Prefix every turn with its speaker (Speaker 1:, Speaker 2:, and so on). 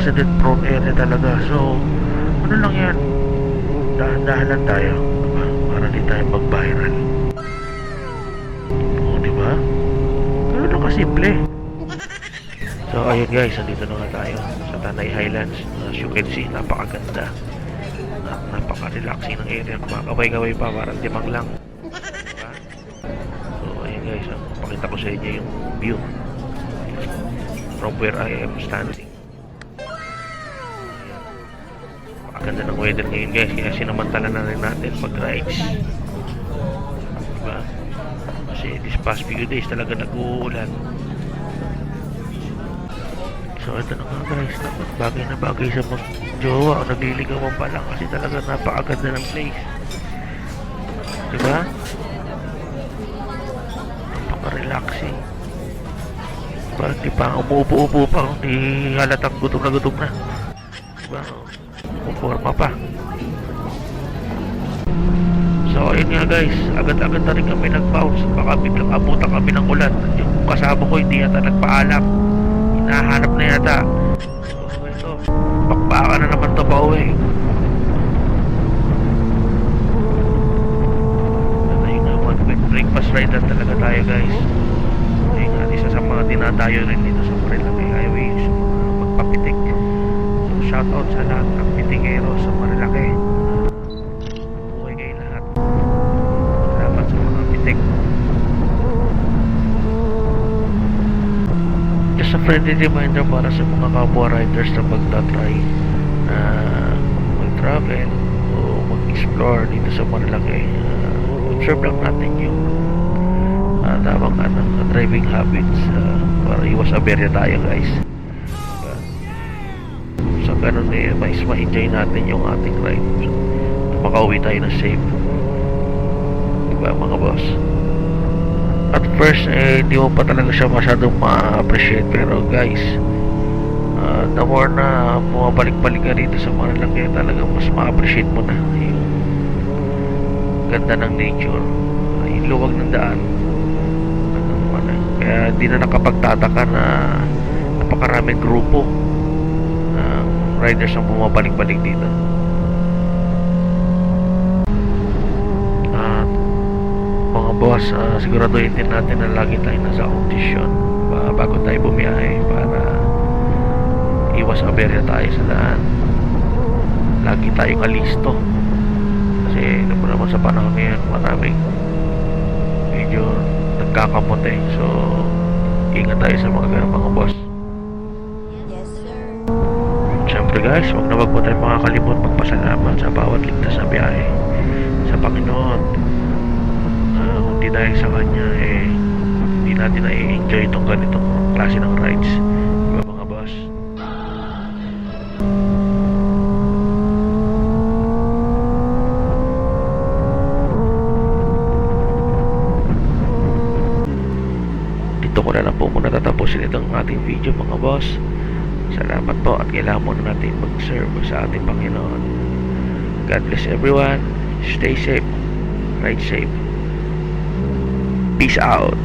Speaker 1: accident prone area talaga. So ano lang yan, dahan-dahan lang tayo, diba? Para di tayo mag-viral. Oo, diba? Ganun lang kasimple. So ayun guys, nandito na nga tayo sa Tanay Highlands. As you can see, napakaganda at napaka-relaxing ng area. Kumakaway-kaway pa, parang timang lang, diba? So ayun guys, pakita ko sa inyo yung view from where I am standing. Ganda ng weather ngayon guys, kaya sinamantala na rin natin mag-rides, diba? Kasi this past few days talaga nag-uulan. So ito na nga guys, bagay na bagay sa mga jowa o nagliligawan pa lang, kasi talaga napakaganda ng place, diba? Napaka-relaxing, diba? Di pa umuupo-upo pa, hindi halatang gutom na, diba? Forma pa. So ayun nga guys, agad-agad na rin kami nag-bounce. Baka biglang abutan kami ng ulan. Yung kasama ko hindi yata nagpaalam, hinahanap na yata. So ito, bakbaka na naman to pa uwi. Ayun nga, one quick breakfast ride lang talaga tayo guys. Ayun nga, isa sa mga dinadayo rin dito sa Marilaki Highway, sa mga magpapitik. So shout out sa lahat ng pitikero sa Marilaki. Buhay kayo lahat. Salamat sa mga pitik. Just a friendly reminder para sa mga kapwa riders na magta-try na mag-travel o mag-explore dito sa Marilaki. Observe lang natin yung tamang driving habits para iwas aberya tayo guys. So ganun mais ma-enjoy natin yung ating ride, makauwi tayo na safe, diba mga boss? At first hindi mo pa talaga siya masyadong ma-appreciate, pero guys, the more na bumabalik-balik ka dito sa Marilaki, talaga mas ma-appreciate mo na yung ganda ng nature, yung luwag ng daan. Kaya di na nakapagtataka na napakaraming grupo riders ang bumabalik-balik dito. At mga boss, siguraduhin din natin na lagi tayo nasa kondisyon bago tayo bumiyahe para iwas aberya tayo sa daan. Lagi tayong alisto, kasi alam mo naman sa panahon ngayon maraming medyo nagkakamote. So ingat tayo sa mga ganun mga boss. Siyempre guys, huwag po tayo makakalimot magpasalamat sa bawat ligtas na biyahe sa Panginoon. Kundi dahil sa Kanya hindi natin na-enjoy itong ganitong klase ng rides, diba mga boss? Dito ko na lang po muna tatapusin itong ating video mga boss. Salamat po, at kailangan muna natin mag-serve sa ating Panginoon. God bless everyone. Stay safe. Ride safe. Peace out.